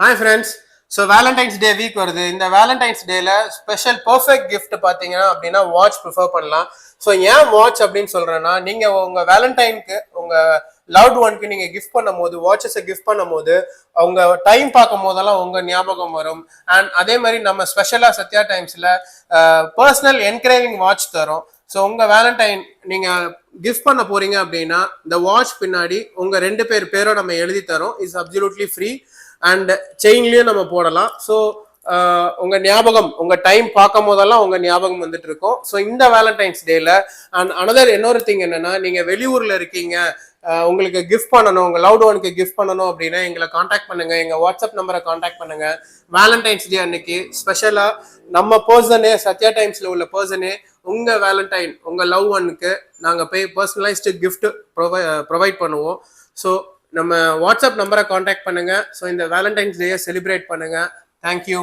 Hi friends. So Valentine's day week வருது. இந்த Valentine's டேல ஸ்பெஷல் பர்ஃபெக்ட் கிஃப்ட் பார்த்தீங்கன்னா அப்படின்னா வாட்ச் ப்ரிஃபர் பண்ணலாம். ஸோ ஏன் வாட்ச் அப்படின்னு சொல்றேன்னா, நீங்க உங்க வேலண்டைனுக்கு உங்க லவ்ட் ஒன்க்கு நீங்க கிஃப்ட் பண்ணும் போது வாட்சஸை கிஃப்ட் பண்ணும் போது அவங்க டைம் பார்க்கும் போதெல்லாம் உங்க ஞாபகம் வரும். அண்ட் அதே மாதிரி நம்ம ஸ்பெஷலா சத்யா டைம்ஸ்ல பர்சனல் என்கிரேவிங் வாட்ச் தரோம். ஸோ உங்க வேலண்டைன் நீங்க கிஃப்ட் பண்ண போறீங்க அப்படின்னா இந்த வாட்ச் பின்னாடி உங்க 2 பேரோட நம்ம எழுதி தரோம். இட்ஸ் அப்சல்யூட்லி ஃப்ரீ அண்ட் செயின்லயும் நம்ம போடலாம். ஸோ உங்க ஞாபகம் உங்க டைம் பார்க்கும் போதெல்லாம் உங்க ஞாபகம் வந்துட்டு இருக்கும். ஸோ இந்த வேலண்டைன்ஸ் டேல அண்ட் அனதர் இன்னொரு திங் என்னன்னா, நீங்க வெளியூர்ல இருக்கீங்க, உங்களுக்கு கிஃப்ட் பண்ணணும், உங்க லவ்ட் ஒனுக்கு கிஃப்ட் பண்ணணும் அப்படின்னா எங்களை காண்டாக்ட் பண்ணுங்க. எங்க வாட்ஸ்அப் நம்பரை காண்டாக்ட் பண்ணுங்க. வேலண்டைன்ஸ் டே அன்னைக்கு ஸ்பெஷலா நம்ம பர்சனே, சத்யா டைம்ஸ்ல உள்ள பர்சனே உங்க வேலண்டைன் உங்க லவ் ஒனுக்கு நாங்க போய் பர்சனலைஸ்டு கிஃப்ட் ப்ரொவைட் பண்ணுவோம். ஸோ நம்ம வாட்ஸ்அப் நம்பரை காண்டாக்ட் பண்ணுங்க. ஸோ இந்த வேலண்டைன்ஸ் டேயை செலிப்ரேட் பண்ணுங்க. தேங்க்யூ.